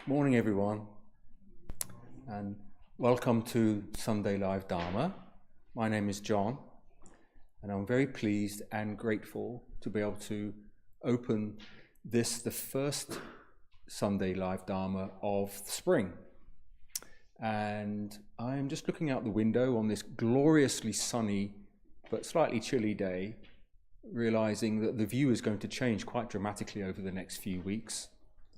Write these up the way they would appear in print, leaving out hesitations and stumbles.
Morning, everyone, and welcome to Sunday Live Dharma. My name is John, and I'm very pleased and grateful to be able to open this, the first Sunday Live Dharma of spring. And I'm just looking out the window on this gloriously sunny but slightly chilly day, realizing that the view is going to change quite dramatically over the next few weeks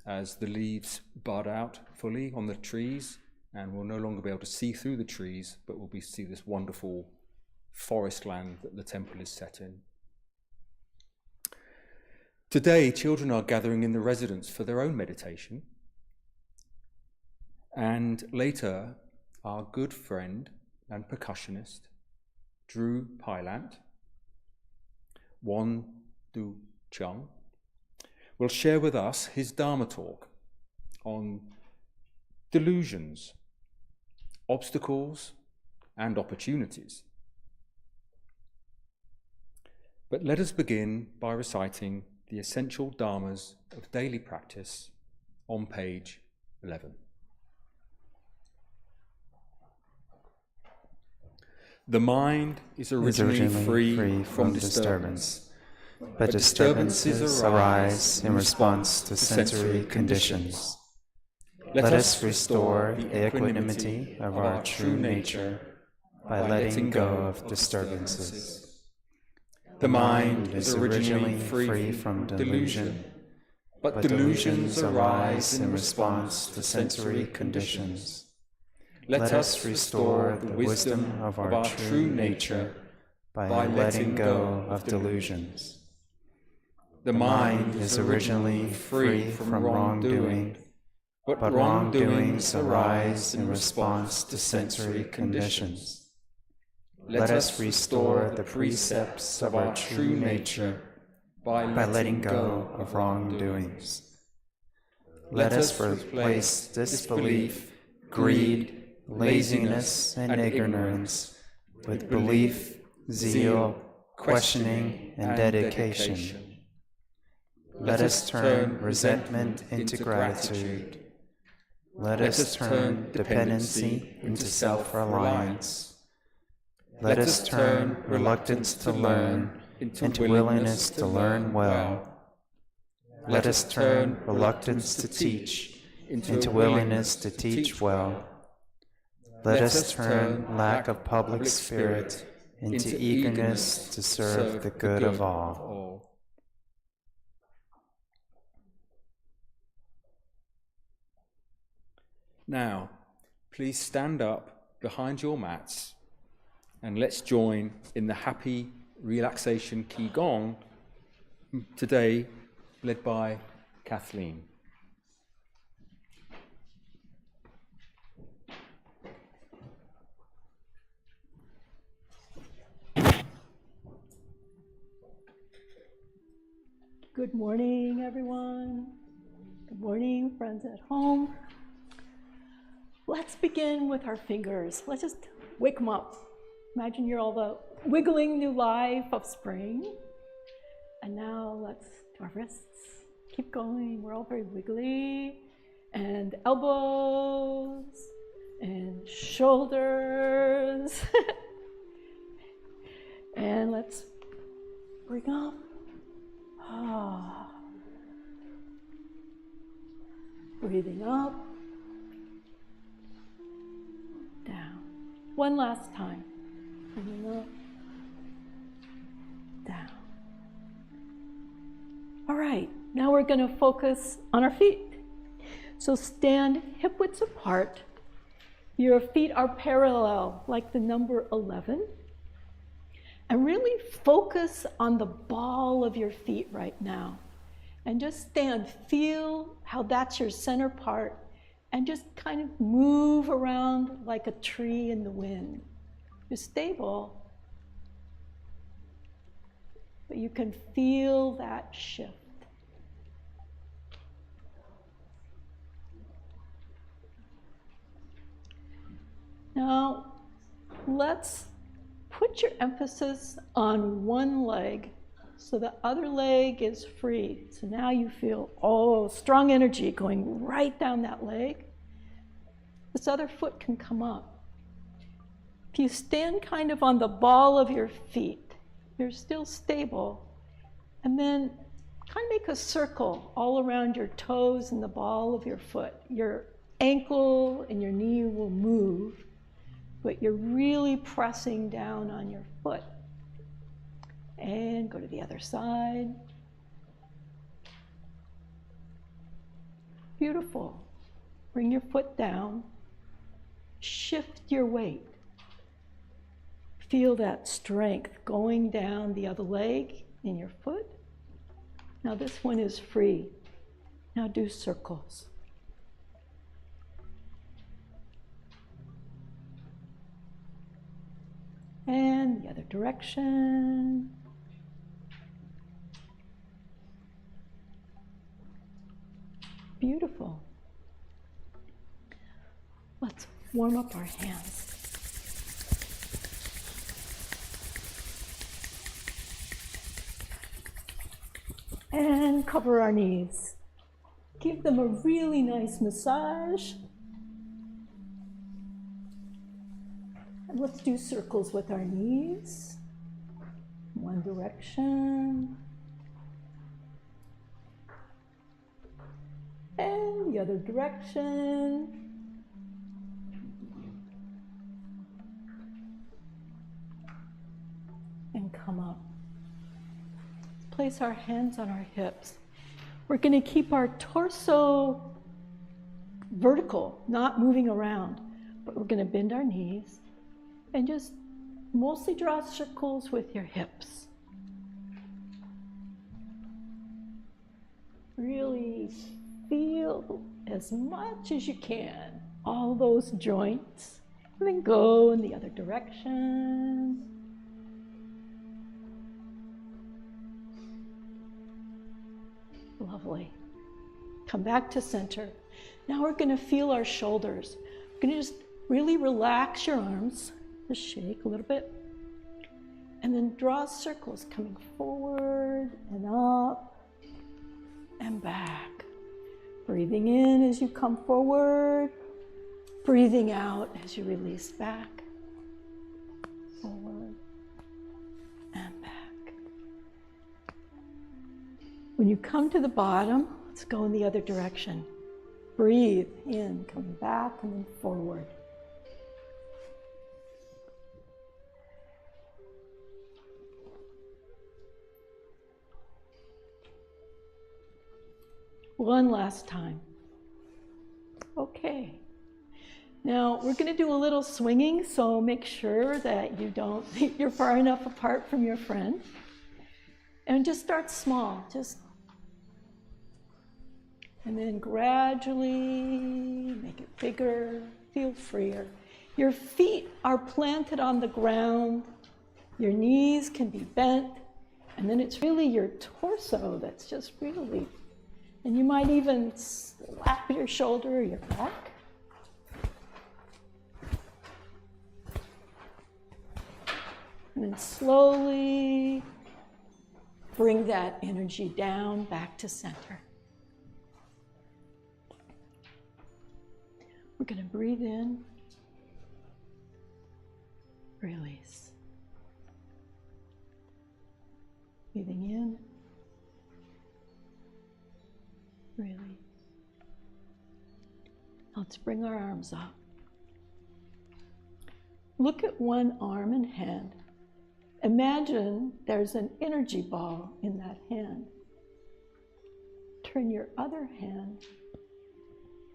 as the leaves bud out fully on the trees, and we'll no longer be able to see through the trees, but we'll see this wonderful forest land that the temple is set in. Today, children are gathering in the residence for their own meditation, and later, our good friend and percussionist, Drew Pylant, Won Buddhist, will share with us his Dharma Talk on delusions, obstacles, and opportunities. But let us begin by reciting the essential dharmas of daily practice on page 11. The mind is originally free from disturbance. But disturbances arise in response to sensory conditions. Let us restore the equanimity of our true nature by letting go of disturbances. The mind is originally free from delusion, but delusions arise in response to sensory conditions. Let us restore the wisdom of our true nature by letting go of delusions. The mind is originally free from wrongdoing, but wrongdoings arise in response to sensory conditions. Let us restore the precepts of our true nature by letting go of wrongdoings. Let us replace disbelief, greed, laziness, and ignorance with belief, zeal, questioning, and dedication. Let us turn resentment into gratitude. Let us turn dependency into self-reliance. Let us turn reluctance to learn into willingness to learn well. Let us turn reluctance to teach into willingness to teach well. Let us turn lack of public spirit into eagerness to serve the good of all. Now, please stand up behind your mats and let's join in the happy relaxation Qi Gong, today led by Kathleen. Good morning, everyone. Good morning, friends at home. Let's begin with our fingers. Let's just wake them up. Imagine you're all the wiggling new life of spring. And now let's do our wrists. Keep going. We're all very wiggly. And elbows and shoulders. And let's bring up. Breathing up. Down. One last time. Breathing up. Down. All right, now we're going to focus on our feet. So stand hip widths apart. Your feet are parallel, like the number 11. And really focus on the ball of your feet right now. And just stand, feel how that's your center part, and just kind of move around like a tree in the wind. You're stable, but you can feel that shift. Now, let's put your emphasis on one leg So the other leg is free. So now you feel, oh, strong energy going right down that leg. This other foot can come up. If you stand kind of on the ball of your feet, you're still stable. And then kind of make a circle all around your toes and the ball of your foot. Your ankle and your knee will move, but you're really pressing down on your foot. And go to the other side. Beautiful. Bring your foot down. Shift your weight. Feel that strength going down the other leg in your foot. Now this one is free. Now do circles. And the other direction. Beautiful. Let's warm up our hands. And cover our knees. Give them a really nice massage. And let's do circles with our knees. One direction. And the other direction. And come up. Place our hands on our hips. We're going to keep our torso vertical, not moving around, but we're going to bend our knees and just mostly draw circles with your hips. Really feel as much as you can, all those joints, and then go in the other direction. Lovely. Come back to center. Now we're going to feel our shoulders. We're going to just really relax your arms, just shake a little bit, and then draw circles coming forward and up and back. Breathing in as you come forward, breathing out as you release back, forward and back. When you come to the bottom, let's go in the other direction. Breathe in, coming back and then forward. One last time. Okay. Now we're going to do a little swinging, so make sure that you're far enough apart from your friend. And just start small, and then gradually make it bigger, feel freer. Your feet are planted on the ground, your knees can be bent, and then it's really your torso that's just really, and you might even slap your shoulder or your back. And then slowly bring that energy down back to center. We're going to breathe in, release. Breathing in, release. Let's bring our arms up. Look at one arm and hand. Imagine there's an energy ball in that hand. Turn your other hand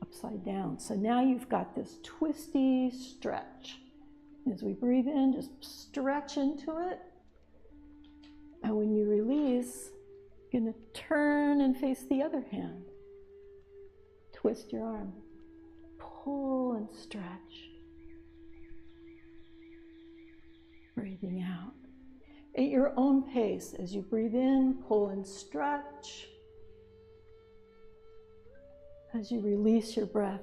upside down. So now you've got this twisty stretch. As we breathe in, just stretch into it. And when you release, you're going to turn and face the other hand. Twist your arm. Pull and stretch. Breathing out. At your own pace, as you breathe in, pull and stretch. As you release your breath,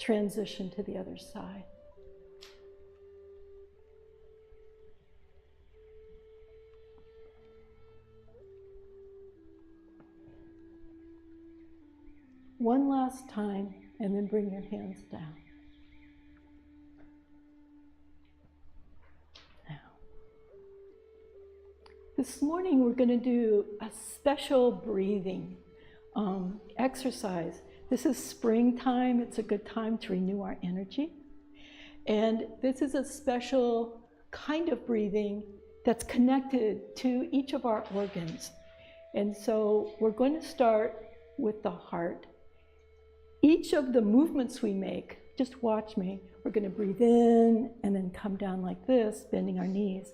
transition to the other side. one last time, and then bring your hands down. Now, this morning we're going to do a special breathing exercise. This is springtime. It's a good time to renew our energy. And this is a special kind of breathing that's connected to each of our organs. And so we're going to start with the heart. Each of the movements we make, just watch me, we're going to breathe in and then come down like this, bending our knees.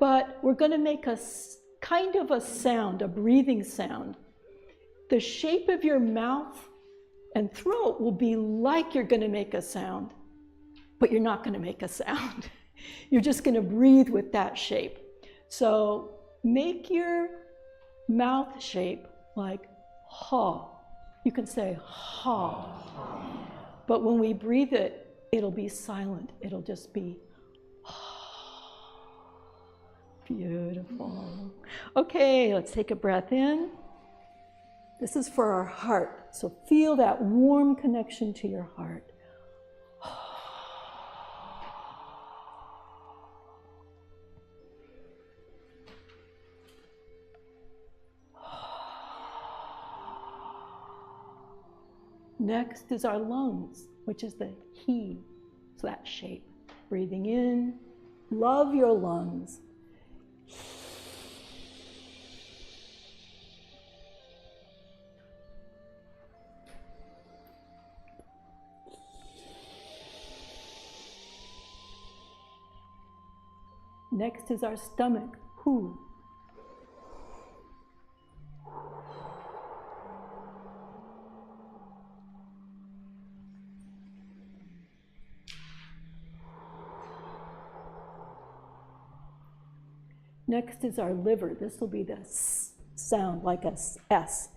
But we're going to make a kind of a sound, a breathing sound. The shape of your mouth and throat will be like you're going to make a sound, but you're not going to make a sound. You're just going to breathe with that shape. So make your mouth shape like ha. You can say ha. But when we breathe it, it'll be silent. It'll just be ha. Beautiful. Okay, let's take a breath in. This is for our heart. So feel that warm connection to your heart. Next is our lungs, which is the Qi, so that shape. Breathing in, love your lungs. Next is our stomach, Hu. Next is our liver. This will be the S sound, like a S.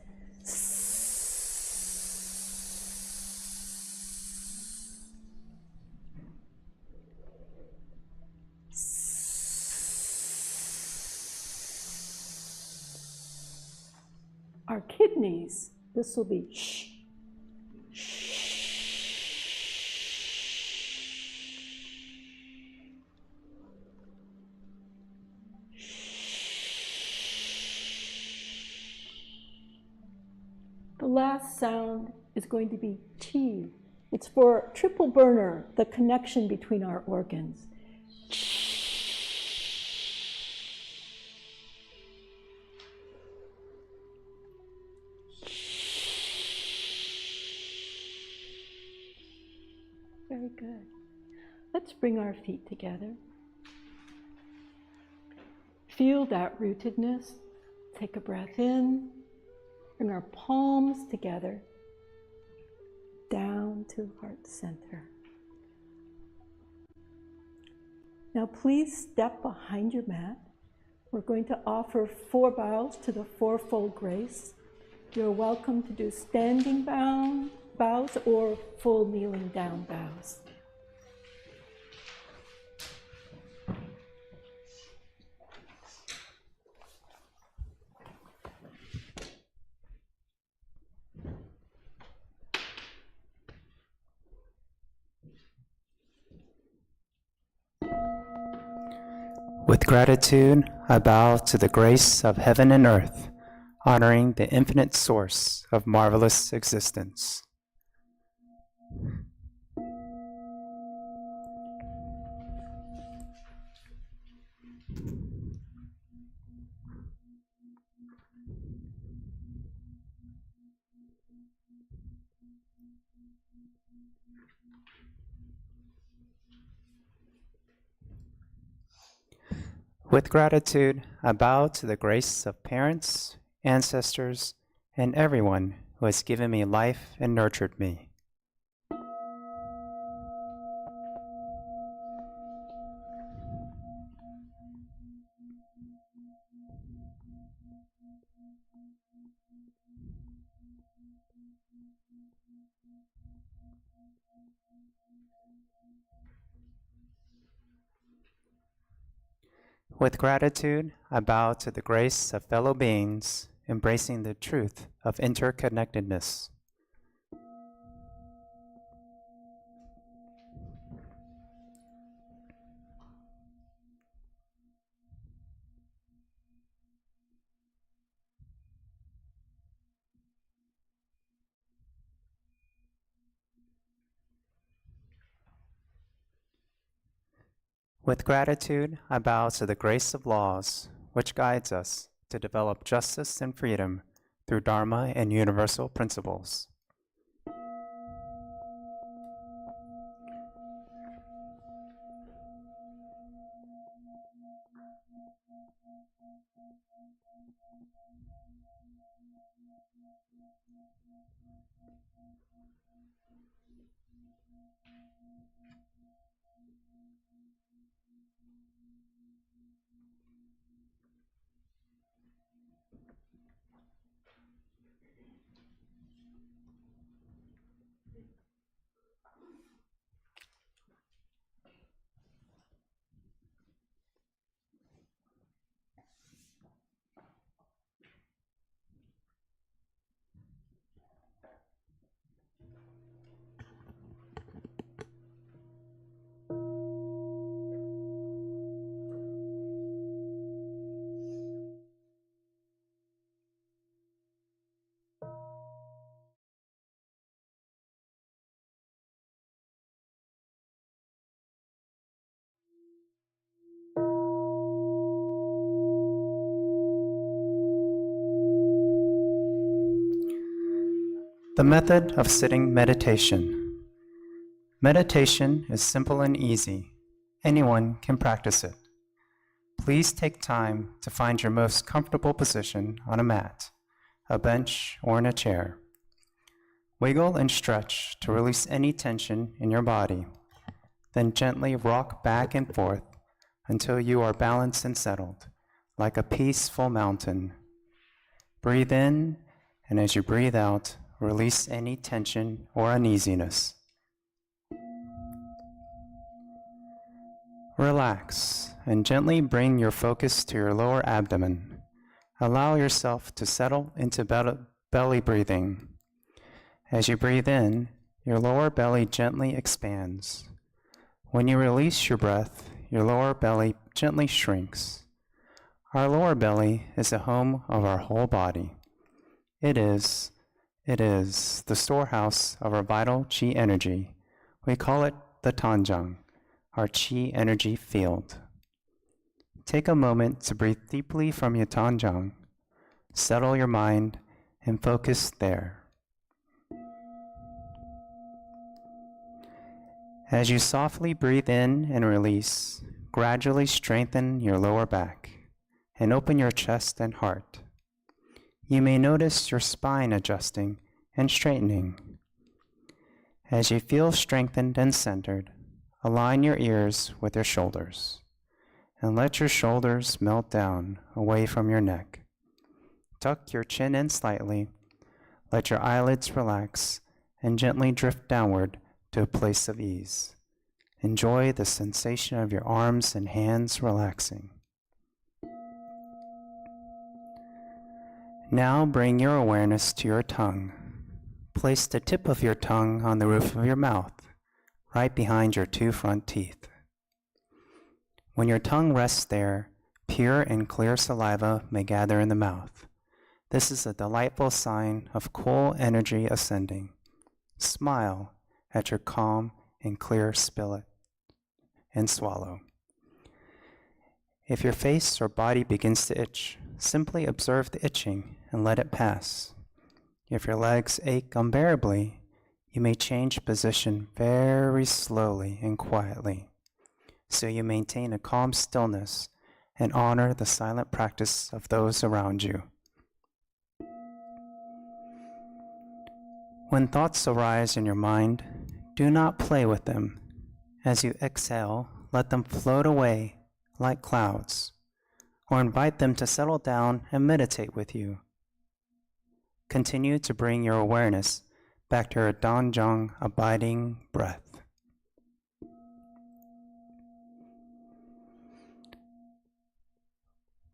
Our kidneys, this will be sh. The last sound is going to be Qi. It's for triple burner, the connection between our organs. Very good. Let's bring our feet together. Feel that rootedness. Take a breath in. Bring our palms together, down to heart center. Now please step behind your mat. We're going to offer 4 bows to the Fourfold Grace. You're welcome to do standing bows or full kneeling down bows. With gratitude, I bow to the grace of heaven and earth, honoring the infinite source of marvelous existence. With gratitude, I bow to the grace of parents, ancestors, and everyone who has given me life and nurtured me. With gratitude, I bow to the grace of fellow beings, embracing the truth of interconnectedness. With gratitude, I bow to the grace of laws, which guides us to develop justice and freedom through Dharma and universal principles. The method of sitting meditation. Meditation is simple and easy. Anyone can practice it. Please take time to find your most comfortable position on a mat, a bench, or in a chair. Wiggle and stretch to release any tension in your body. Then gently rock back and forth until you are balanced and settled, like a peaceful mountain. Breathe in, and as you breathe out, release any tension or uneasiness. Relax and gently bring your focus to your lower abdomen. Allow yourself to settle into belly breathing. As you breathe in, your lower belly gently expands. When you release your breath, your lower belly gently shrinks. Our lower belly is the home of our whole body. It is the storehouse of our vital Qi energy. We call it the Tanjang, our Qi energy field. Take a moment to breathe deeply from your Tanjang. Settle your mind and focus there. As you softly breathe in and release, gradually strengthen your lower back and open your chest and heart. You may notice your spine adjusting and straightening. As you feel strengthened and centered, align your ears with your shoulders and let your shoulders melt down away from your neck. Tuck your chin in slightly, let your eyelids relax, and gently drift downward to a place of ease. Enjoy the sensation of your arms and hands relaxing. Now bring your awareness to your tongue. Place the tip of your tongue on the roof of your mouth, right behind your two front teeth. When your tongue rests there, pure and clear saliva may gather in the mouth. This is a delightful sign of cool energy ascending. Smile at your calm and clear spirit and swallow. If your face or body begins to itch, simply observe the itching and let it pass. If your legs ache unbearably, you may change position very slowly and quietly, so you maintain a calm stillness and honor the silent practice of those around you. When thoughts arise in your mind, do not play with them. As you exhale, let them float away like clouds, or invite them to settle down and meditate with you. Continue to bring your awareness back to your Danjang abiding breath.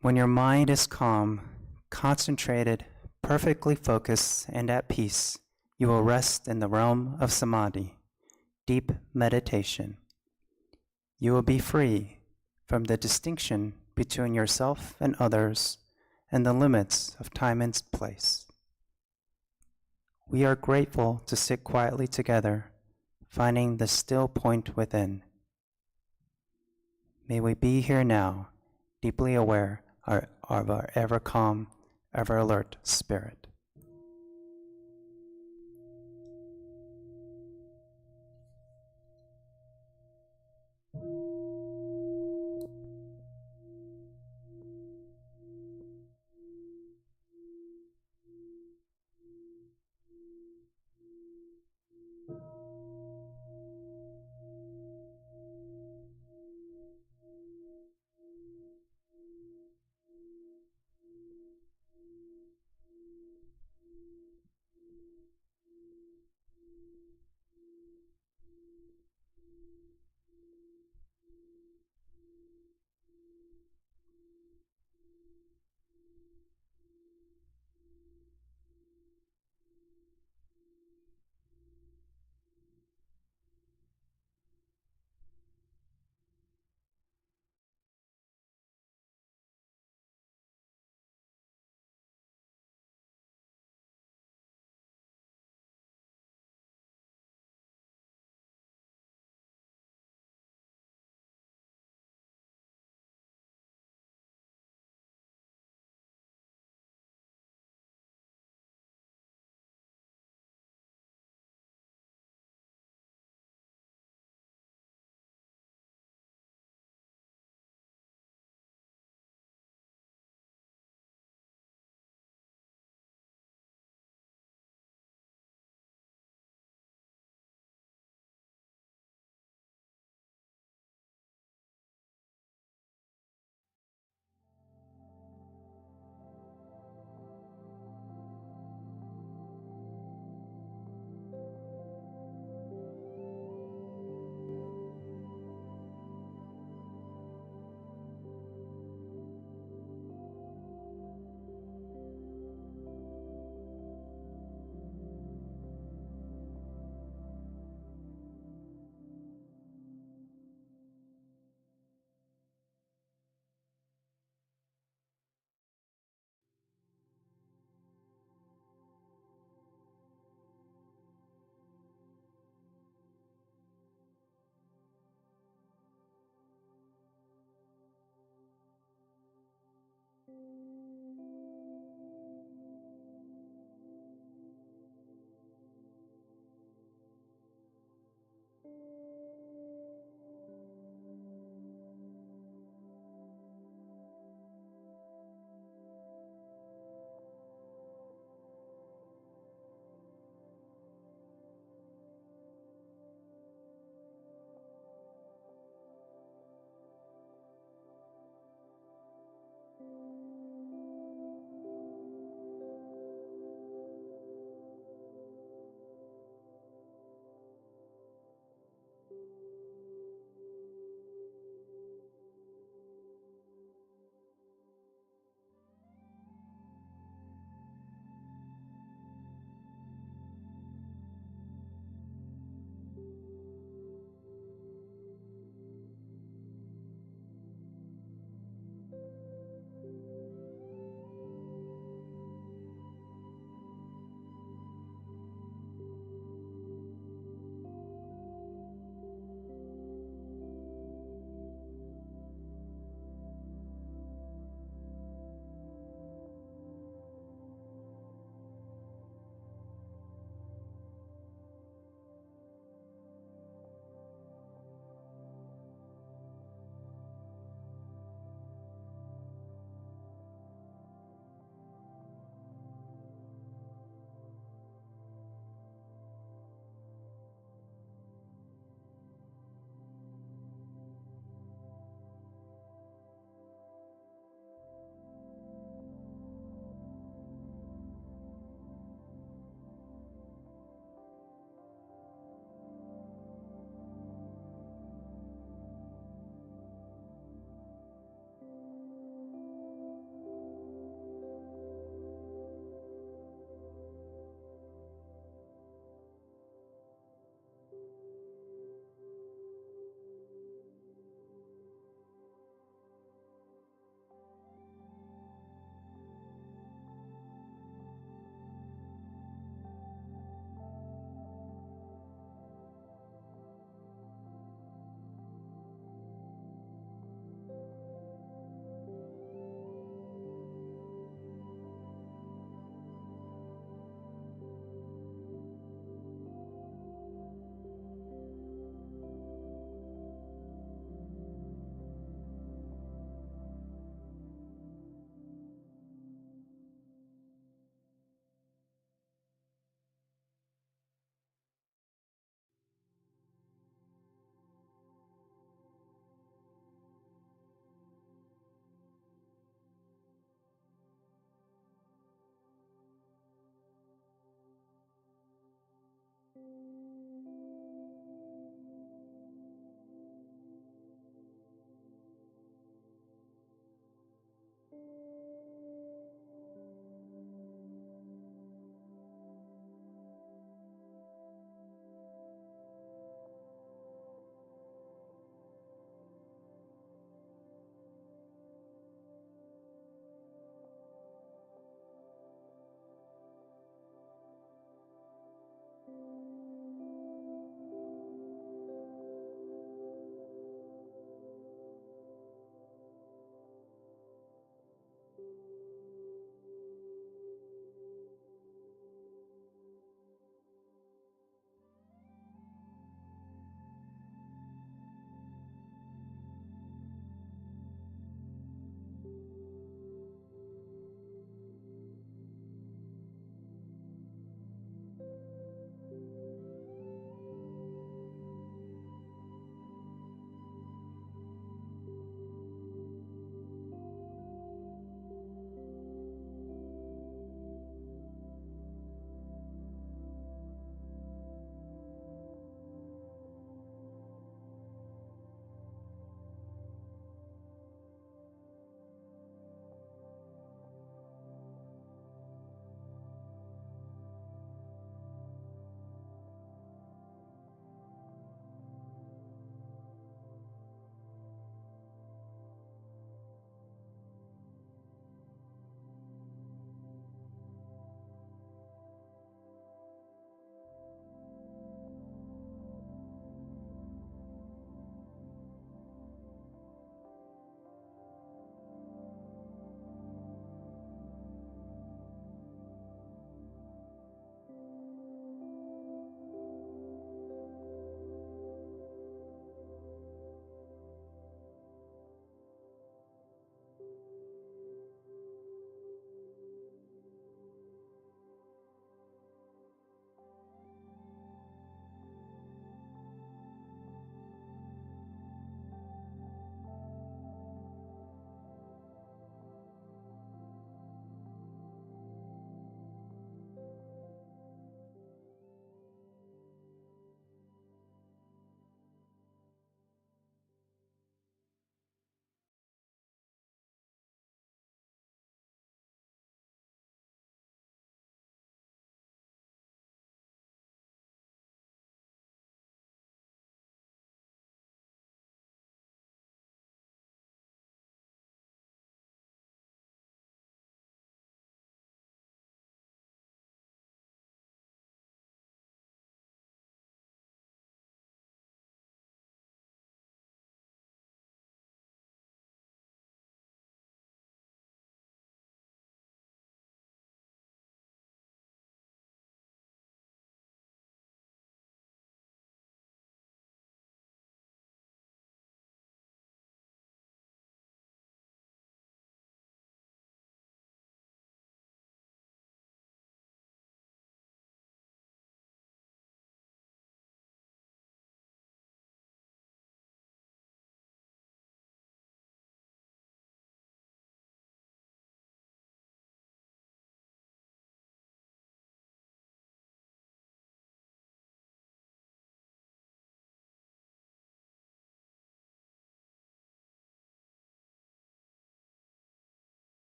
When your mind is calm, concentrated, perfectly focused, and at peace, you will rest in the realm of samadhi, deep meditation. You will be free from the distinction between yourself and others and the limits of time and place. We are grateful to sit quietly together, finding the still point within. May we be here now, deeply aware of our ever calm, ever alert spirit.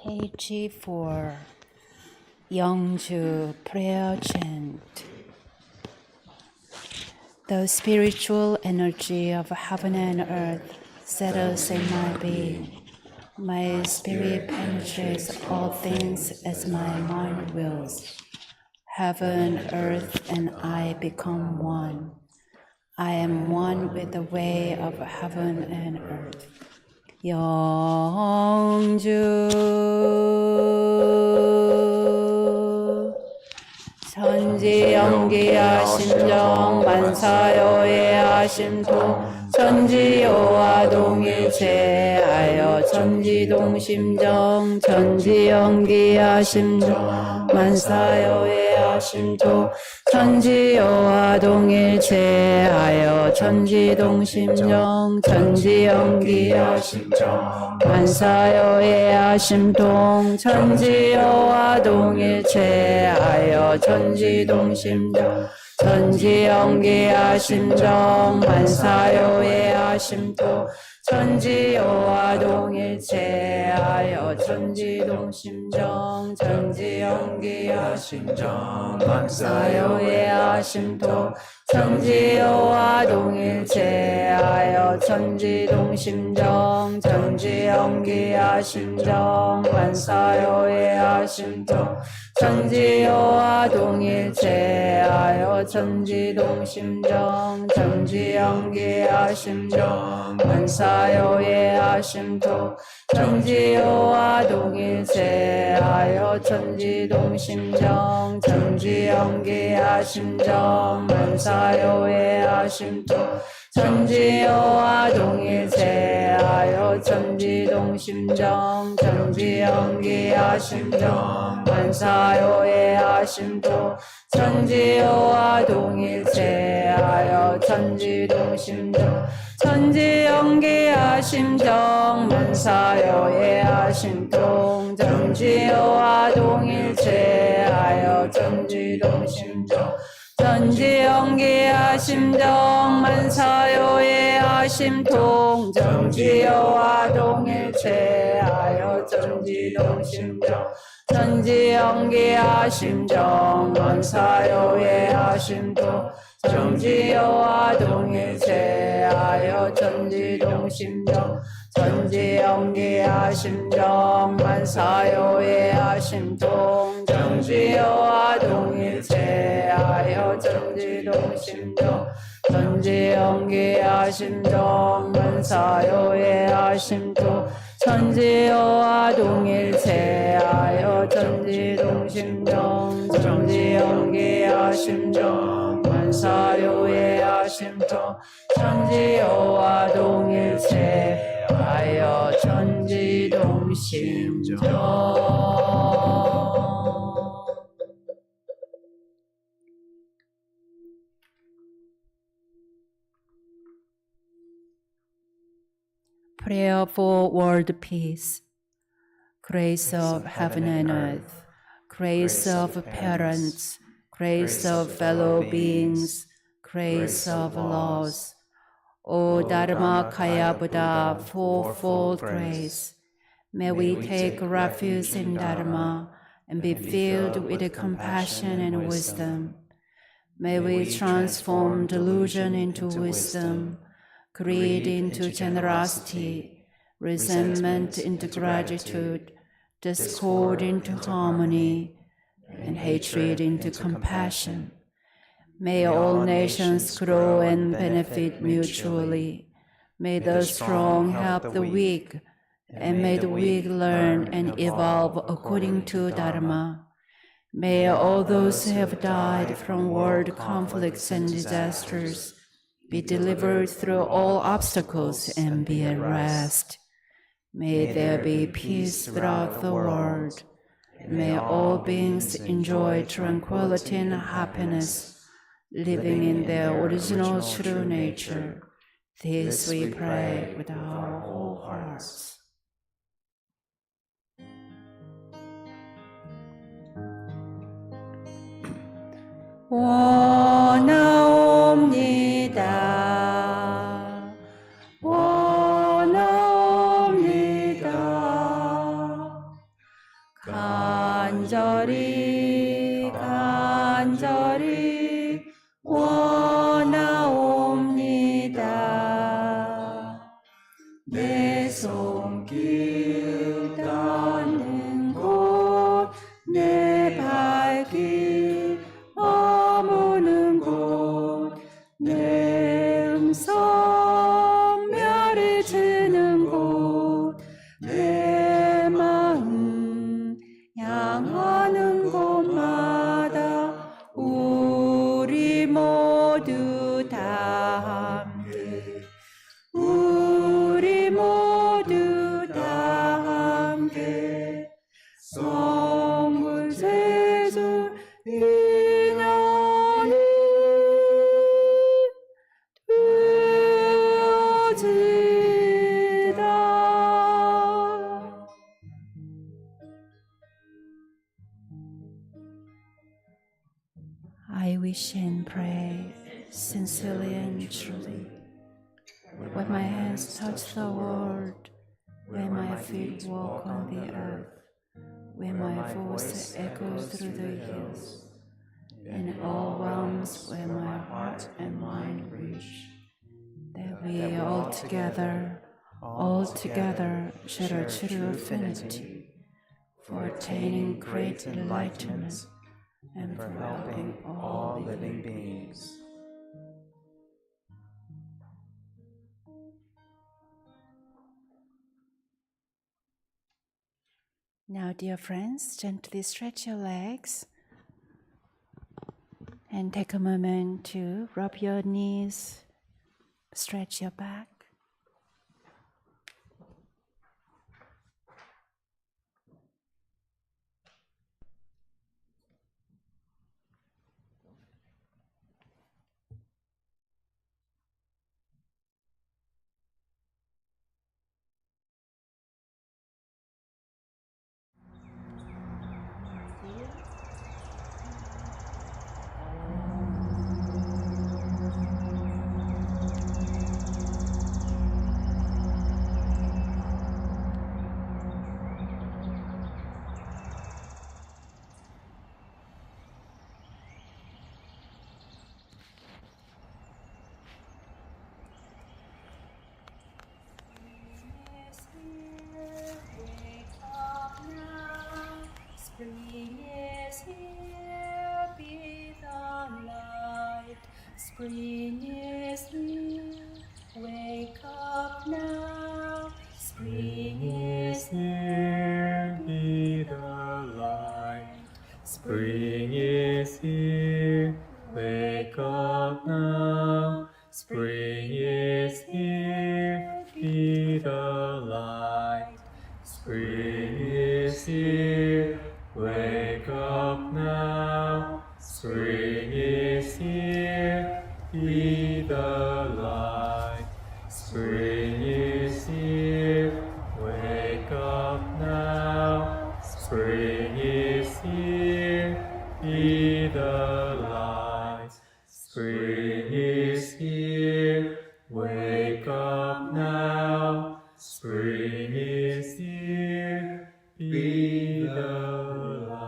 Page 4, Yongju Prayer Chant. The spiritual energy of heaven and earth settles in my being. My spirit penetrates all things as my mind wills. Heaven, earth, and I become one. I am one with the way of heaven and earth. 영주 천지연기야 심정 만사여예야 심통 천지여와 동일체하여 천지동심정 천지연기야 심정 만사여예야 심통 천지여와 동일체하여 천지동심정 천지연기야 심정 만사여예야 심통 천지여와 동일체하여 천지동심정 천지연기야 심정 만사여예야 심통 천지여와 동일체하여 천지동심정 천지연기야 심정 만사여예야 심통 천지여와 동일체하여 천지동심정 천지연기야 심정 만사여예야 심통 천지여와 동일체하여 천지동심정 천지연기야 심정 만사여예야 심통 천지여와 동일체하여 천지동심정 천지연기야 심정 만사여예야 심통 천지여와 동일체하여 천지동심정 천지연기야 심정 만사여예야 심통 천지여와 동일체하여 천지동심정 천지연기야 심정 만사여예야 심통 천지여와 동일체하여 천지동심정 천지연기야 심정 만사여예야 심통 천지여와 동일체하여 천지동심정 천지연기야 심정 만사여예야 심통 천지여와 동일체하여 천지동심정 천지연기야 심정 만사여예야 심통 천지여와 동일체하여 천지동심정 천지연기야 심정 만사여예야 심통 천지여와 동일체하여 천지동심정 천지연기야 심정 만사여예야 심통 천지여와 동일체하여 천지동심정. Prayer for world peace. Grace of heaven and earth, grace of parents, grace of fellow beings, grace of laws. O Dharmakaya fourfold grace, may we take refuge in Dharma and be filled with compassion and wisdom. May we transform delusion into wisdom, greed into generosity, resentment into gratitude, discord into harmony, and hatred into compassion. May all nations grow and benefit mutually. May the strong help the weak, and may the weak learn and evolve according to Dharma. May all those who have died from world conflicts and disasters be delivered through all obstacles and be at rest. May there be peace throughout the world. May all beings enjoy tranquility and happiness, living in their original true nature. This we pray with our whole hearts. 원하옵니다. 원하옵니다. 인연이 되어지다. I wish and pray sincerely and truly. When my hands touch the world, when my feet walk on the earth, when my voice echoes through the hills, in all realms where my heart and mind reach, that we all together share a true affinity for attaining great enlightenment and for helping all living beings. Now, dear friends, gently stretch your legs and take a moment to rub your knees, stretch your back. Spring is here, be the light. Spring is here, wake up now. Spring is here, be the light. Spring is here, wake up now. Spring is here, be the light. Spring is here, wake up now. Spring is here, be the light. Spring is here, wake up now. Spring is here, be the light. Spring is here, wake up now. Spring is here, be the light.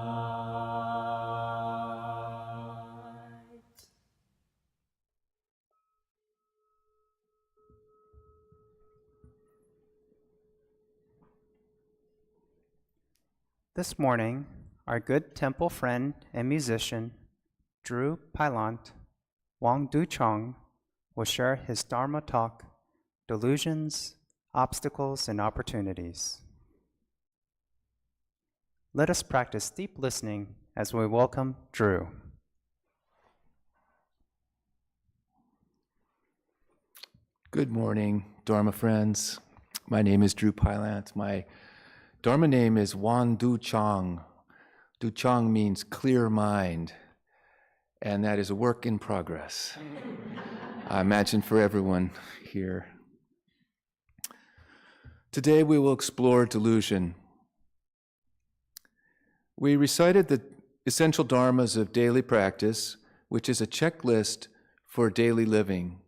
This morning, our good temple friend and musician, Drew Pailant, Wang Duchong, will share his Dharma Talk, Delusions, Obstacles, and Opportunities. Let us practice deep listening as we welcome Drew. Good morning, Dharma friends. My name is Drew Pailant. My Dharma name is Won Duchong. Duchong means clear mind, and that is a work in progress. I imagine for everyone here. Today we will explore delusion. We recited the essential dharmas of daily practice, which is a checklist for daily living.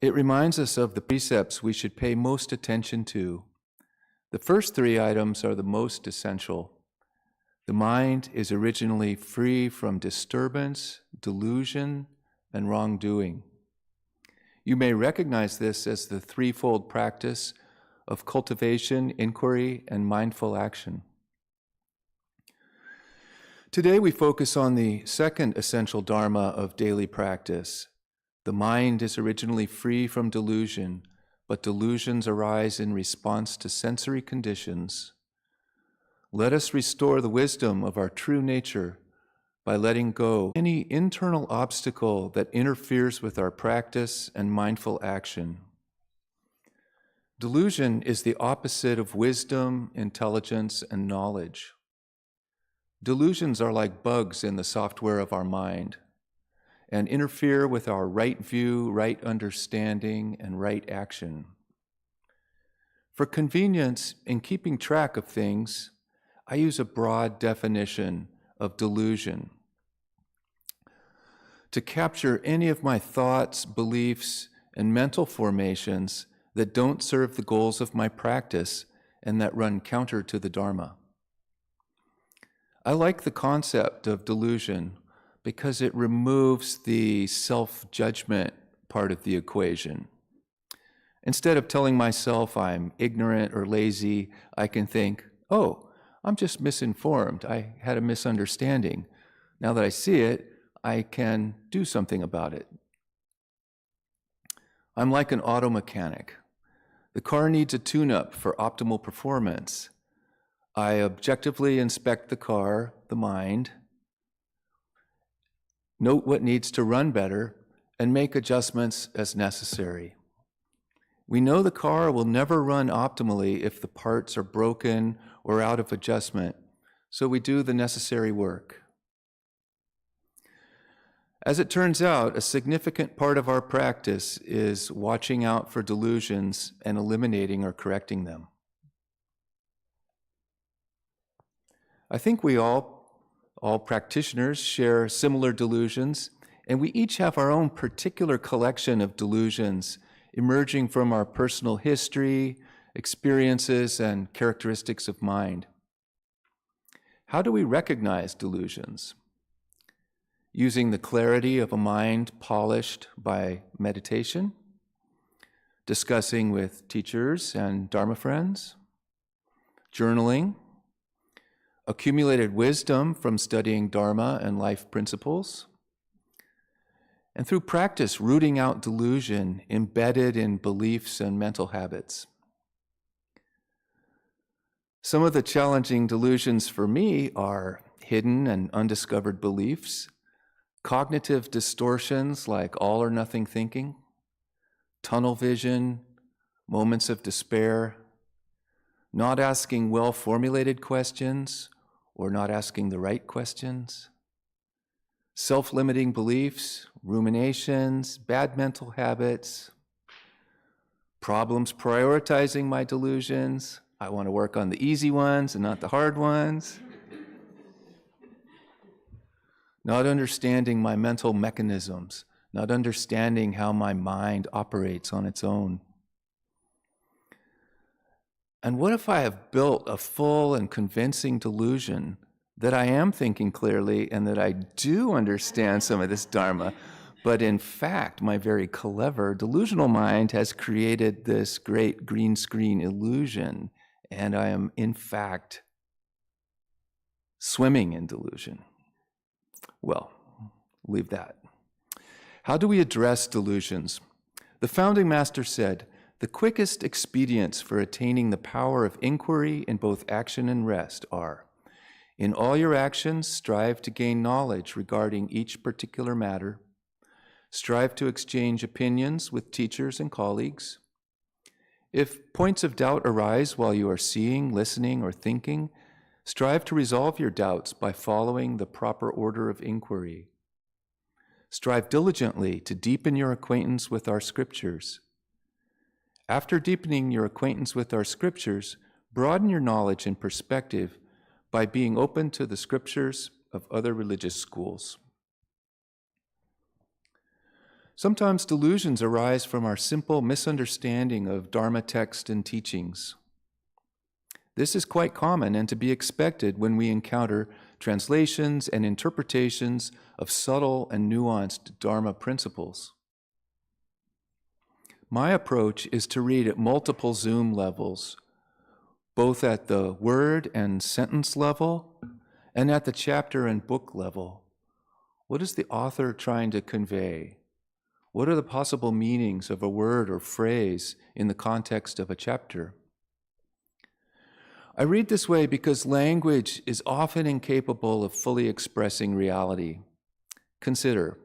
It reminds us of the precepts we should pay most attention to. The first three items are the most essential. The mind is originally free from disturbance, delusion, and wrongdoing. You may recognize this as the threefold practice of cultivation, inquiry, and mindful action. Today we focus on the second essential dharma of daily practice. The mind is originally free from delusion, but delusions arise in response to sensory conditions. Let us restore the wisdom of our true nature by letting go any internal obstacle that interferes with our practice and mindful action. Delusion is the opposite of wisdom, intelligence, and knowledge. Delusions are like bugs in the software of our mind and interfere with our right view, right understanding, and right action. For convenience in keeping track of things, I use a broad definition of delusion to capture any of my thoughts, beliefs, and mental formations that don't serve the goals of my practice and that run counter to the Dharma. I like the concept of delusion because it removes the self-judgment part of the equation. Instead of telling myself I'm ignorant or lazy, I can think, oh, I'm just misinformed. I had a misunderstanding. Now that I see it, I can do something about it. I'm like an auto mechanic. The car needs a tune-up for optimal performance. I objectively inspect the car, the mind, note what needs to run better, and make adjustments as necessary. We know the car will never run optimally if the parts are broken or out of adjustment, so we do the necessary work. As it turns out, a significant part of our practice is watching out for delusions and eliminating or correcting them. I think we all practitioners share similar delusions, and we each have our own particular collection of delusions emerging from our personal history, experiences, and characteristics of mind. How do we recognize delusions? Using the clarity of a mind polished by meditation, discussing with teachers and Dharma friends, journaling, accumulated wisdom from studying Dharma and life principles, and through practice rooting out delusion embedded in beliefs and mental habits. Some of the challenging delusions for me are hidden and undiscovered beliefs, cognitive distortions like all or nothing thinking, tunnel vision, moments of despair, not asking well-formulated questions or not asking the right questions, self-limiting beliefs, ruminations, bad mental habits, problems prioritizing my delusions. I want to work on the easy ones and not the hard ones. Not understanding my mental mechanisms, not understanding how my mind operates on its own. And what if I have built a full and convincing delusion that I am thinking clearly and that I do understand some of this Dharma, but in fact, my very clever delusional mind has created this great green screen illusion, and I am in fact swimming in delusion? Well, leave that. How do we address delusions? The founding master said, the quickest expedients for attaining the power of inquiry in both action and rest are, in all your actions, strive to gain knowledge regarding each particular matter. Strive to exchange opinions with teachers and colleagues. If points of doubt arise while you are seeing, listening, or thinking, strive to resolve your doubts by following the proper order of inquiry. Strive diligently to deepen your acquaintance with our scriptures. After deepening your acquaintance with our scriptures, broaden your knowledge and perspective by being open to the scriptures of other religious schools. Sometimes delusions arise from our simple misunderstanding of Dharma text and teachings. This is quite common and to be expected when we encounter translations and interpretations of subtle and nuanced Dharma principles. My approach is to read at multiple zoom levels, both at the word and sentence level and at the chapter and book level. What is the author trying to convey? What are the possible meanings of a word or phrase in the context of a chapter? I read this way because language is often incapable of fully expressing reality. Consider,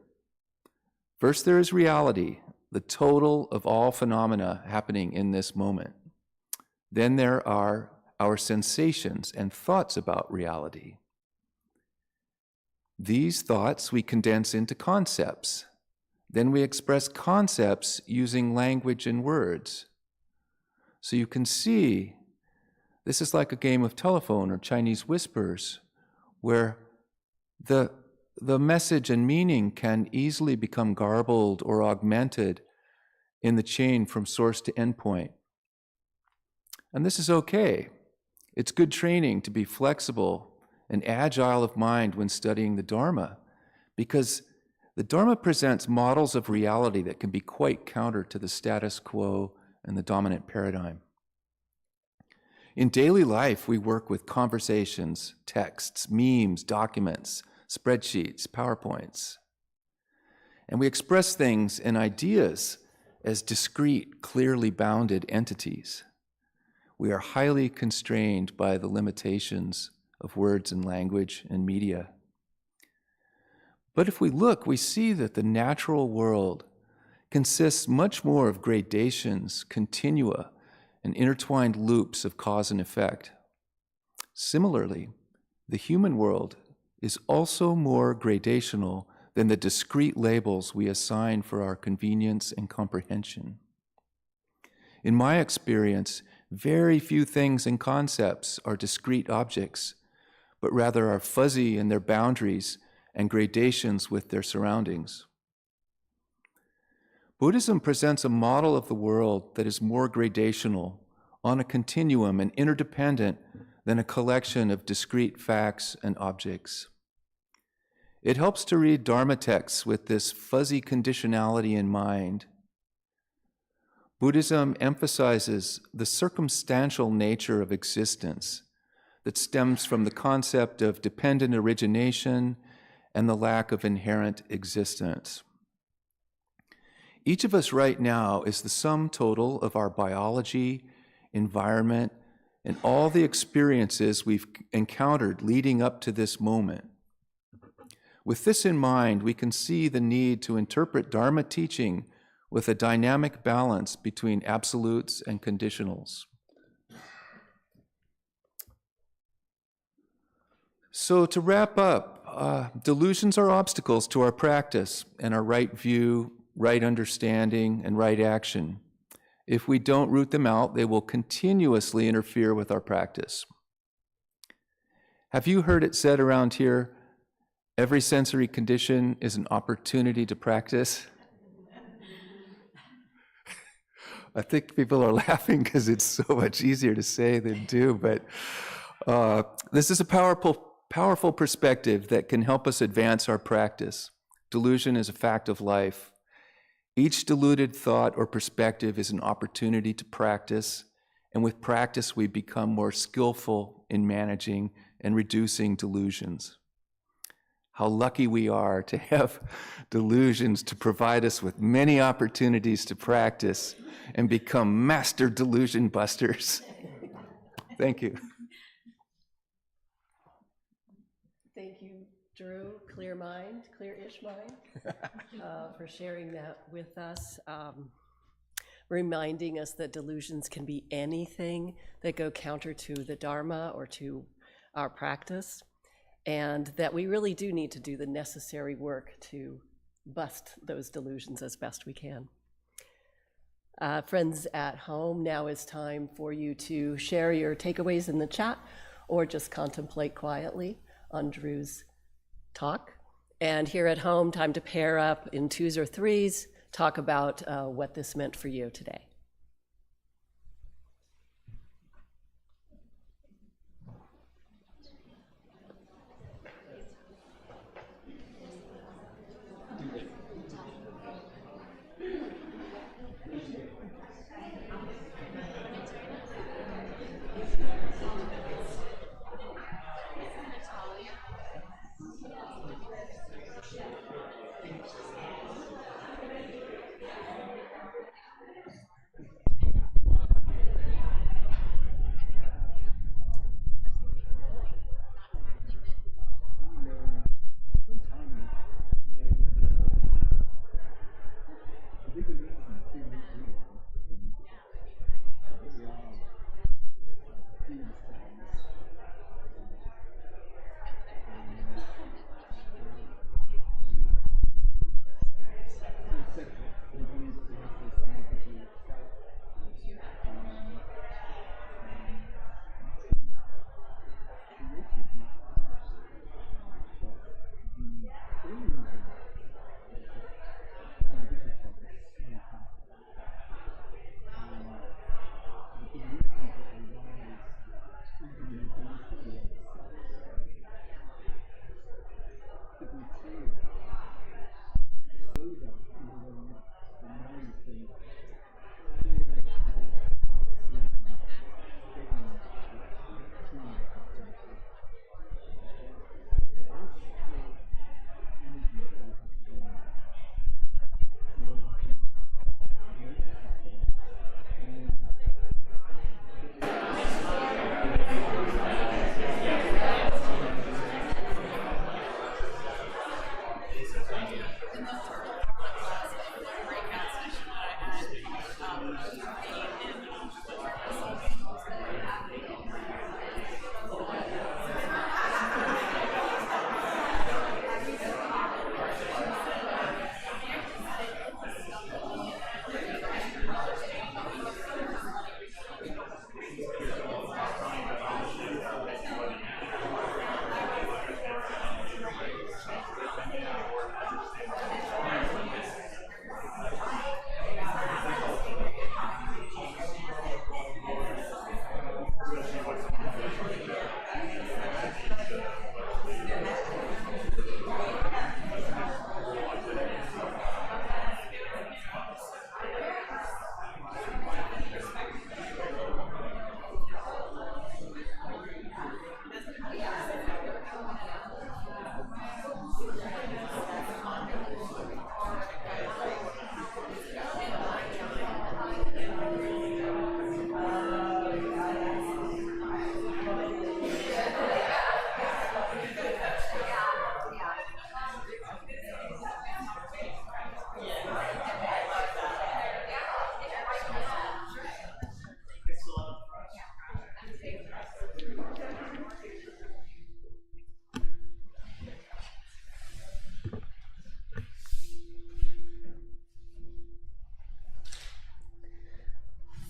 first there is reality, the total of all phenomena happening in this moment. Then there are our sensations and thoughts about reality. These thoughts we condense into concepts. Then we express concepts using language and words. So you can see, this is like a game of telephone or Chinese whispers, where the message and meaning can easily become garbled or augmented in the chain from source to endpoint. And this is okay. It's good training to be flexible and agile of mind when studying the Dharma, because the Dharma presents models of reality that can be quite counter to the status quo and the dominant paradigm. In daily life, we work with conversations, texts, memes, documents, spreadsheets, PowerPoints. And we express things and ideas as discrete, clearly bounded entities. We are highly constrained by the limitations of words and language and media. But if we look, we see that the natural world consists much more of gradations, continua, and intertwined loops of cause and effect. Similarly, the human world is also more gradational than the discrete labels we assign for our convenience and comprehension. In my experience, very few things and concepts are discrete objects, but rather are fuzzy in their boundaries and gradations with their surroundings. Buddhism presents a model of the world that is more gradational, on a continuum and interdependent than a collection of discrete facts and objects. It helps to read Dharma texts with this fuzzy conditionality in mind. Buddhism emphasizes the circumstantial nature of existence that stems from the concept of dependent origination and the lack of inherent existence. Each of us right now is the sum total of our biology, environment, and all the experiences we've encountered leading up to this moment. With this in mind, we can see the need to interpret Dharma teaching with a dynamic balance between absolutes and conditionals. So to wrap up, delusions are obstacles to our practice and our right view, right understanding, and right action. If we don't root them out, they will continuously interfere with our practice. Have you heard it said around here, every sensory condition is an opportunity to practice? I think people are laughing because it's so much easier to say than do, but this is a powerful perspective that can help us advance our practice. Delusion is a fact of life. Each deluded thought or perspective is an opportunity to practice, and with practice we become more skillful in managing and reducing delusions. How lucky we are to have delusions to provide us with many opportunities to practice and become master delusion busters. Thank you. Thank you, Drew, clear-ish mind, for sharing that with us, reminding us that delusions can be anything that go counter to the Dharma or to our practice, and that we really do need to do the necessary work to bust those delusions as best we can. Friends at home, now is time for you to share your takeaways in the chat or just contemplate quietly on Drew's talk. And here at home, time to pair up in twos or threes, talk about what this meant for you today.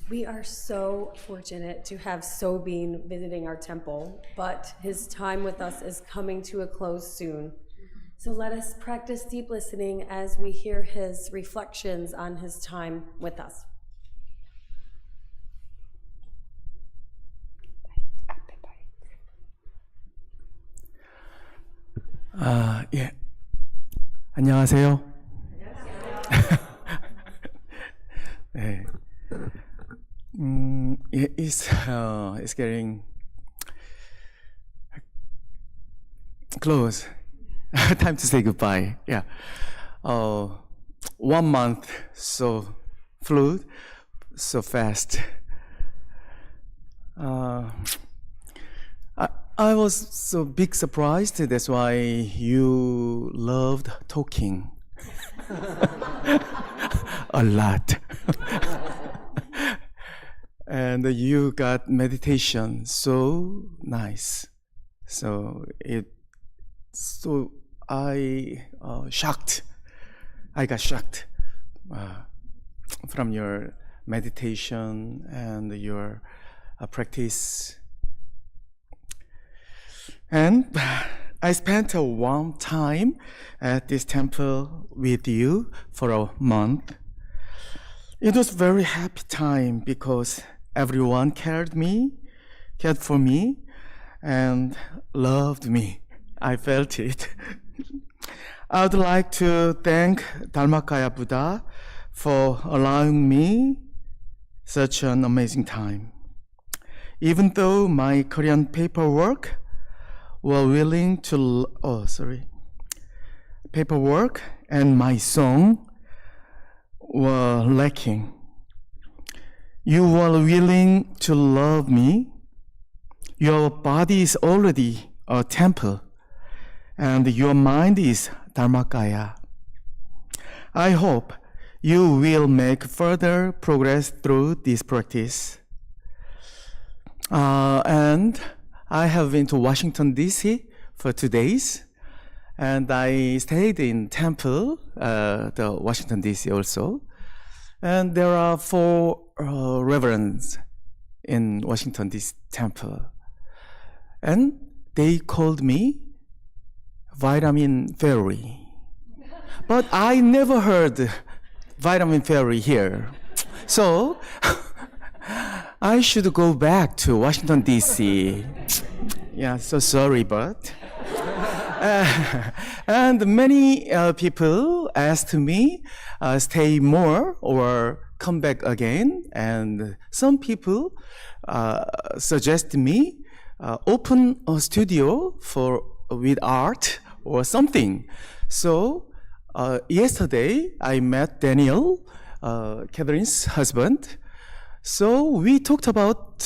We are so fortunate to have Sobin visiting our temple, but his time with us is coming to a close soon. So let us practice deep listening as we hear his reflections on his time with us. 예. 안녕하세요. 네. It's getting close. Time to say goodbye. Yeah. 1 month so flew so fast. I was so big surprised. That's why you loved talking a lot. And you got meditation so nice. So I shocked. I got shocked from your meditation and your practice. And I spent a long time at this temple with you for a month. It was a very happy time because everyone cared for me, and loved me. I felt it. I would like to thank Dharmakaya Buddha for allowing me such an amazing time. Even though my Korean paperwork paperwork and my song were lacking, you were willing to love me. Your body is already a temple, and your mind is Dharmakaya. I hope you will make further progress through this practice. And I have been to Washington, D.C. for 2 days, and I stayed in temple, the Washington, D.C. also. And there are 4 reverends in Washington, D.C. temple. And they called me Vitamin Fairy. But I never heard Vitamin Fairy here. So I should go back to Washington, D.C. Yeah, so sorry, but. And many people asked me stay more or come back again. And some people suggest me open a studio with art or something. So yesterday I met Daniel, Catherine's husband. So we talked about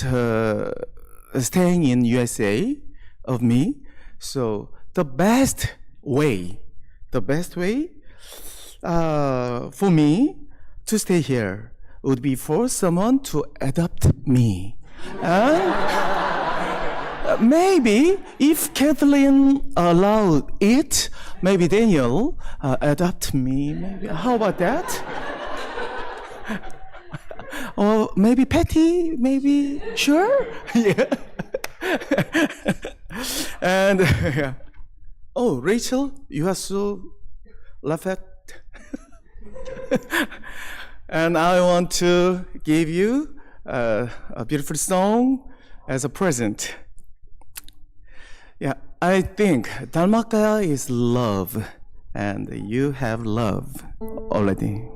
staying in USA of me. So the best way for me to stay here would be for someone to adopt me. And maybe if Kathleen allowed it, maybe Daniel adopt me. Maybe. How about that? Or maybe Patty, maybe, sure? Yeah. And, oh, Rachel, you are so laugh at. And I want to give you a beautiful song as a present. Yeah, I think Dharmakaya is love, and you have love already.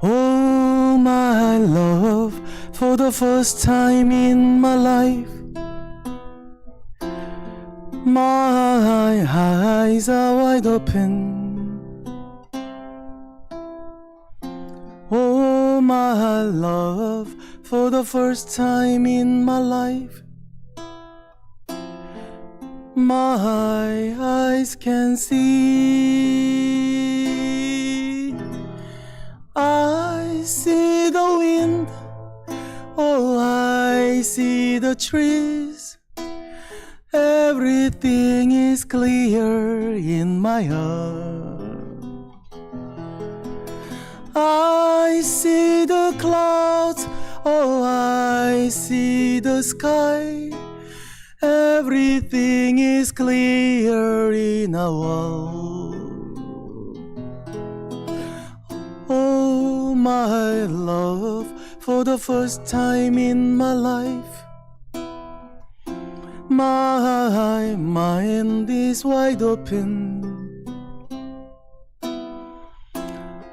Oh, my love, for the first time in my life, my eyes are wide open. Oh, my love, for the first time in my life, my eyes can see. I see the wind, oh, I see the trees. Everything is clear in my heart. I see the clouds, oh, I see the sky. Everything is clear in our world. Oh, my love, for the first time in my life, my mind is wide open.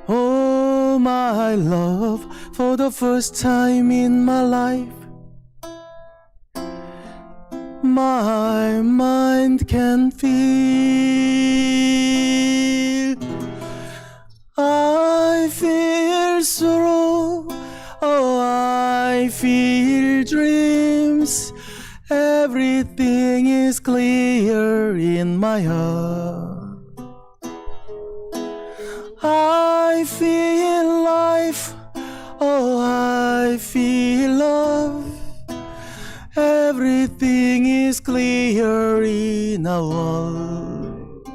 Oh, my love, for the first time in my life, my mind can feel. I feel sorrow, oh, I feel dreams. Everything is clear in my heart. I feel life, oh, I feel love. Everything is clear in our world.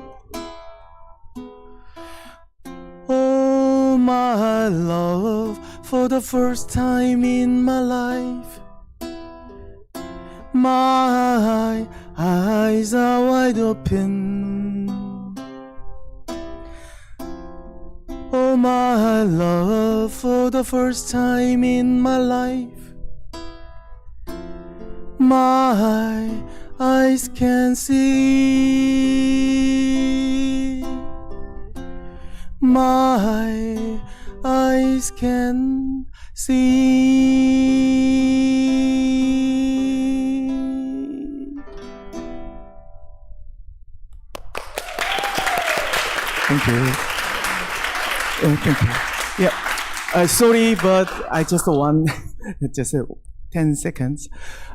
Oh, my love, for the first time in my life, my eyes are wide open. Oh, my love, for the first time in my life, my eyes can see. My eyes can see. Thank you. Thank you. Yeah. Sorry, but I just want just 10 seconds.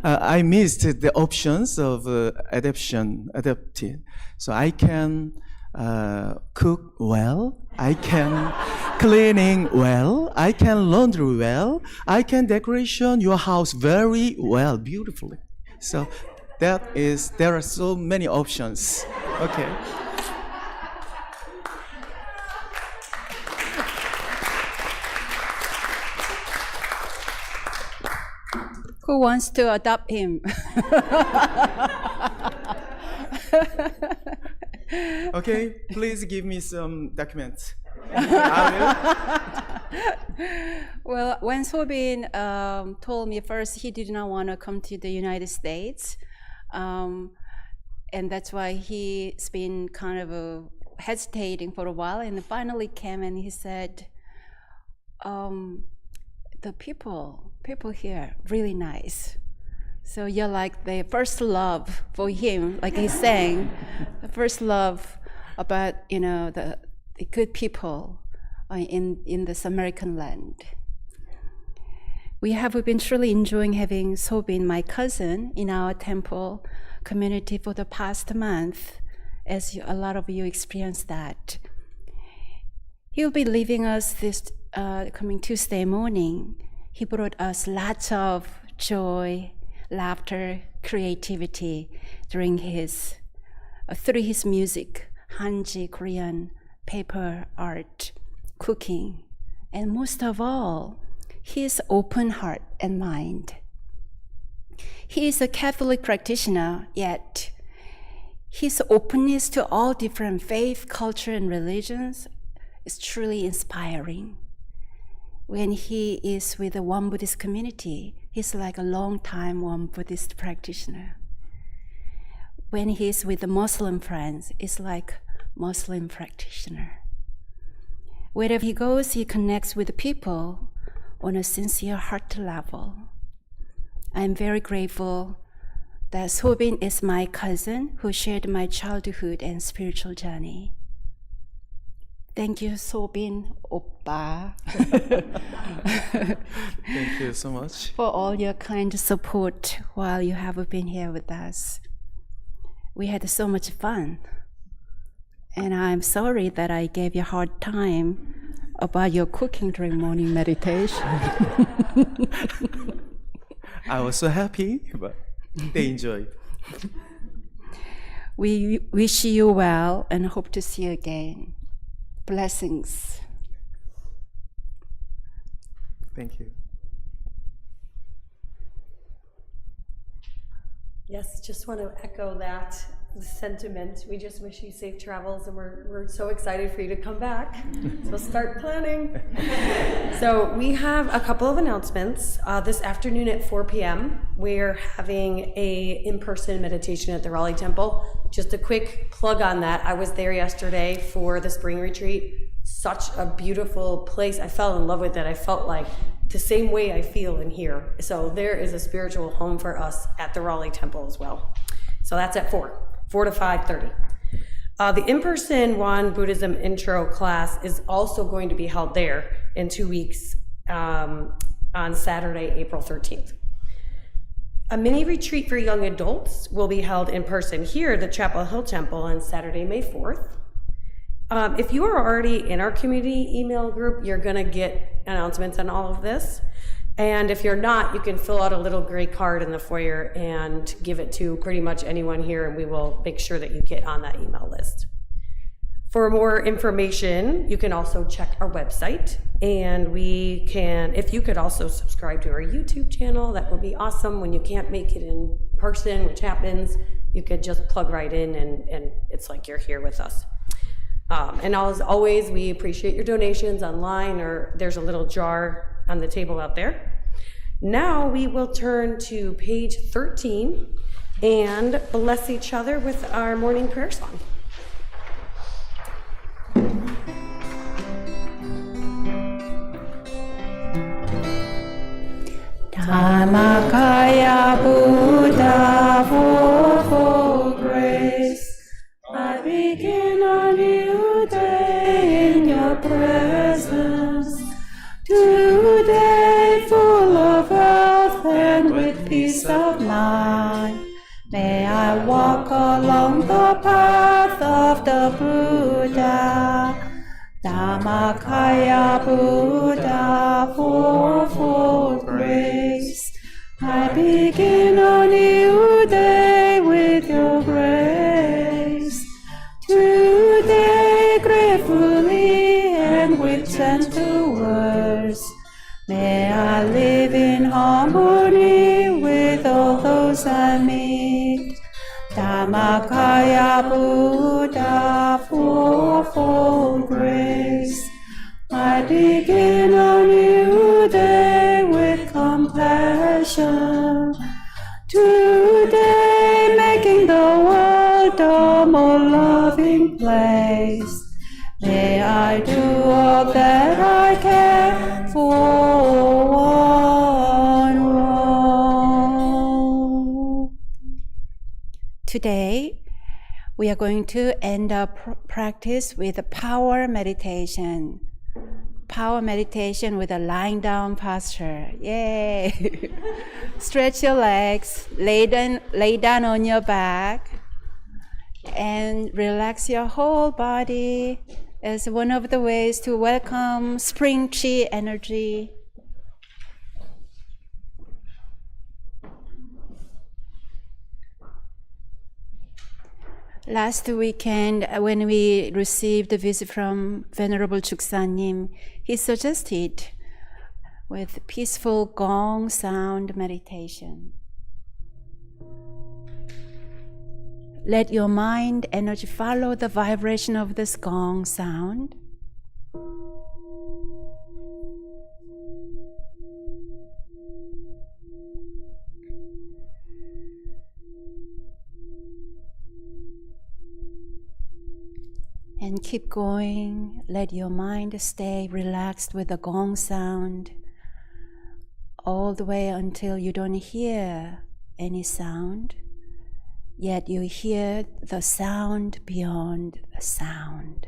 I missed the options of adapted. So I can cook well, I can cleaning well, I can laundry well, I can decoration your house very well, beautifully. So there are so many options. Okay. Who wants to adopt him? Okay, please give me some documents. Well, when Sobin told me first he did not want to come to the United States, and that's why he's been kind of hesitating for a while, and finally came and he said, the people here really nice. So you're like the first love for him, like he's saying, the first love about, the good people in this American land. We have been truly enjoying having Sobin, my cousin, in our temple community for the past month, as a lot of you experienced that. He'll be leaving us this coming Tuesday morning. He brought us lots of joy, laughter, creativity through his music, Hanji, Korean, paper art, cooking, and most of all, his open heart and mind. He is a Catholic practitioner, yet his openness to all different faith, culture, and religions is truly inspiring. When he is with the Won Buddhist community, he's like a long-time Won Buddhist practitioner. When he's with the Muslim friends, it's like Muslim practitioner. Wherever he goes, he connects with the people on a sincere heart level. I'm very grateful that Sobin is my cousin who shared my childhood and spiritual journey. Thank you, Sobin Oppa. Thank you so much. For all your kind support while you have been here with us. We had so much fun. And I'm sorry that I gave you a hard time about your cooking during morning meditation. I was so happy, but they enjoyed. We wish you well and hope to see you again. Blessings. Thank you. Yes, just want to echo that sentiment. We just wish you safe travels, and we're so excited for you to come back. So start planning. So we have a couple of announcements. This afternoon at 4 p.m., we're having a in-person meditation at the Raleigh Temple. Just a quick plug on that. I was there yesterday for the spring retreat. Such a beautiful place. I fell in love with it. I felt like the same way I feel in here. So there is a spiritual home for us at the Raleigh Temple as well. So that's at 4 to 5:30. The in-person Won Buddhism intro class is also going to be held there in 2 weeks on Saturday, April 13th. A mini retreat for young adults will be held in person here at the Chapel Hill Temple on Saturday, May 4th. If you are already in our community email group, you're going to get announcements on all of this. And if you're not, you can fill out a little gray card in the foyer and give it to pretty much anyone here, and we will make sure that you get on that email list. For more information, you can also check our website, and if you could also subscribe to our YouTube channel, that would be awesome. When you can't make it in person, which happens, you could just plug right in, and it's like you're here with us. And as always, we appreciate your donations online, or there's a little jar on the table out there. Now we will turn to page 13 and bless each other with our morning prayer song. Dhammakaya Buddha, for grace, I begin a new day in your presence. Today full of health and with peace of mind, may I walk along the path of the Buddha. Dhammakaya Buddha, for grace, I begin a new day with your grace. Today gratefully and with gentle words, may I live in harmony with all those I meet. Dhammakaya Buddha, for grace, I begin a new day with compassion. Today making the world a more loving place. May I do all that I can for one world. Today, we are going to end our practice with a power meditation. Power meditation with a lying down posture. Yay! Stretch your legs, lay down on your back, and relax your whole body as one of the ways to welcome spring Qi energy. Last weekend, when we received a visit from Venerable Chuksanim, he suggested with peaceful gong sound meditation. Let your mind energy follow the vibration of this gong sound. And keep going. Let your mind stay relaxed with the gong sound all the way until you don't hear any sound, yet you hear the sound beyond the sound.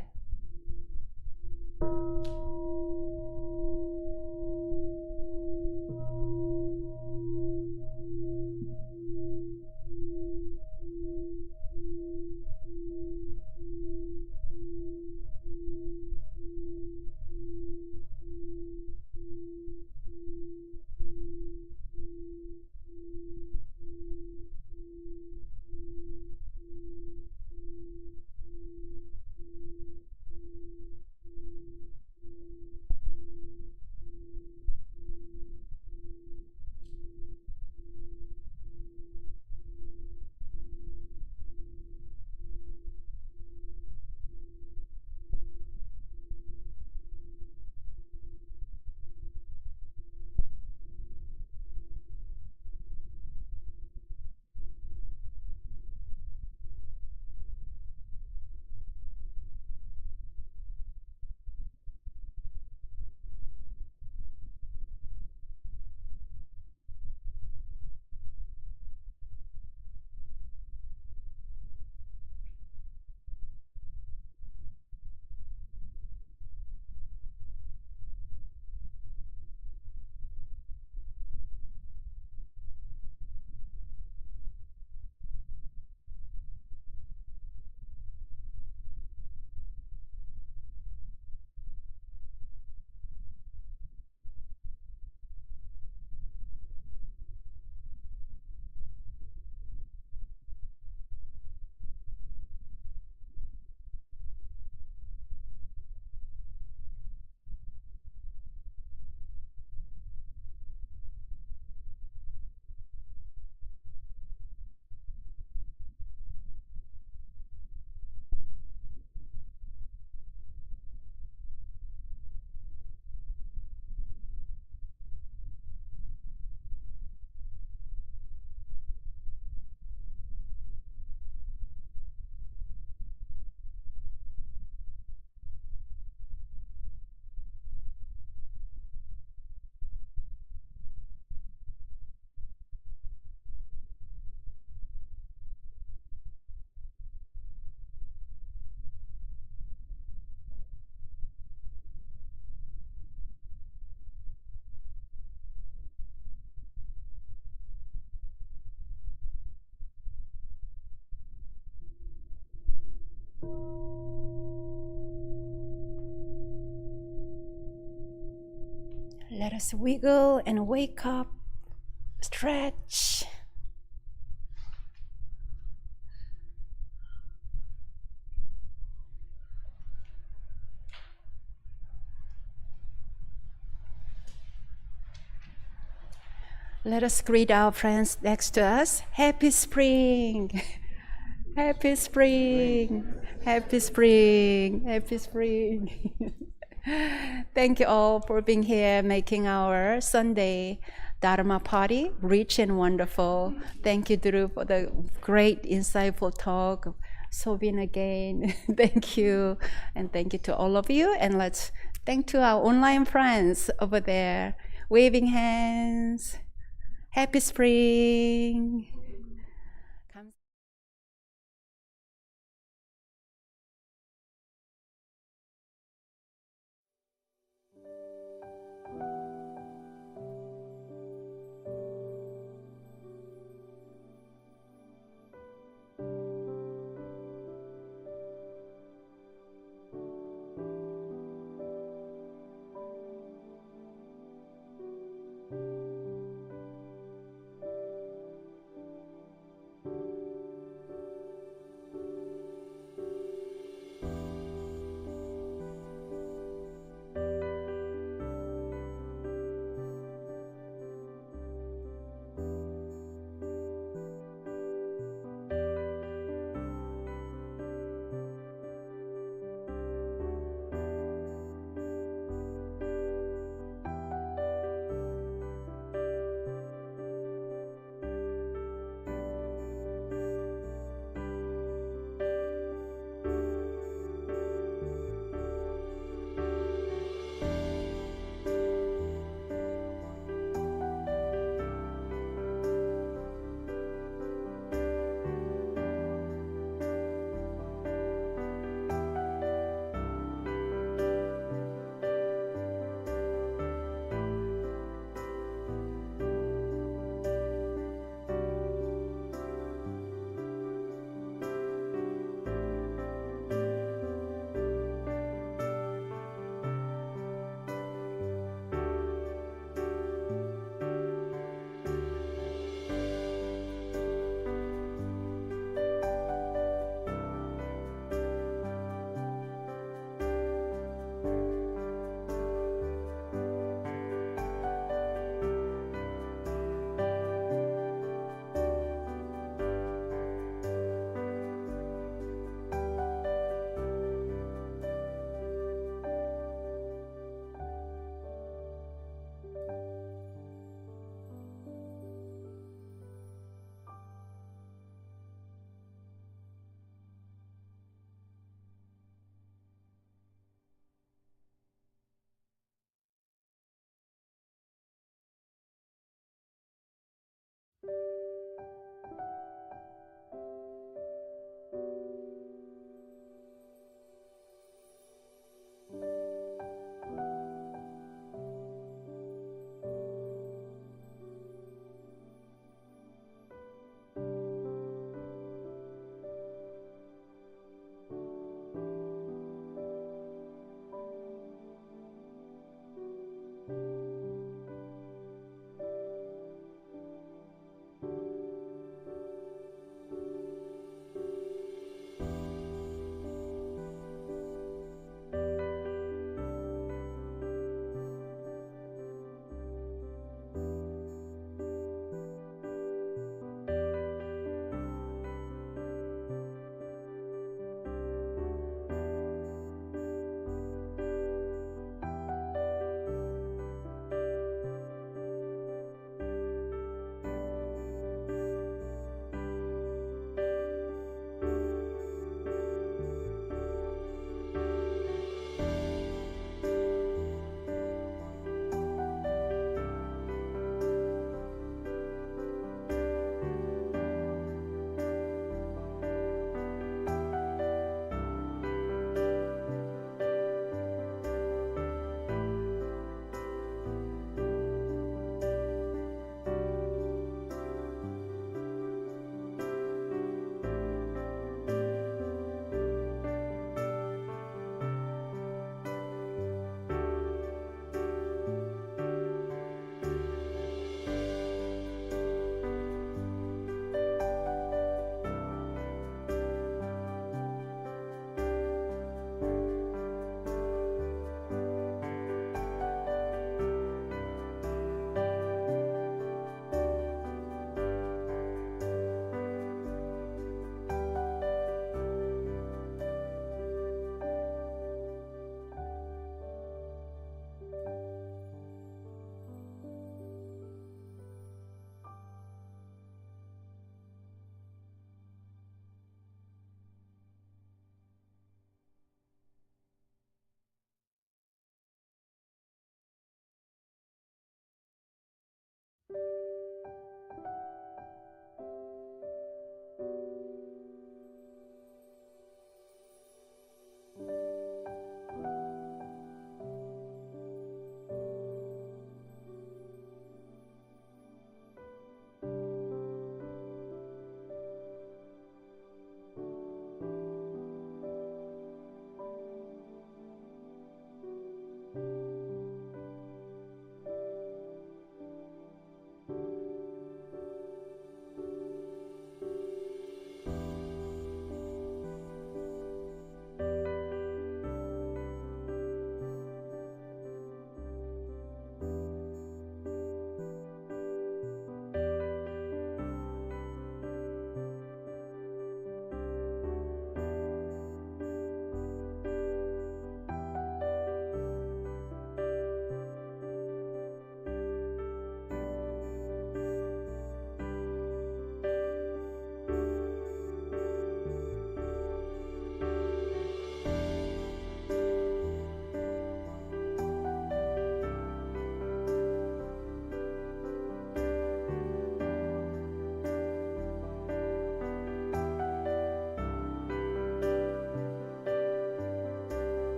Let us wiggle and wake up, stretch. Let us greet our friends next to us. Happy spring! Happy spring! Happy spring! Happy spring! Thank you all for being here, making our Sunday Dharma party rich and wonderful. Thank you, Drew, for the great, insightful talk. Sobin again, thank you. And thank you to all of you. And let's thank to our online friends over there, waving hands. Happy spring.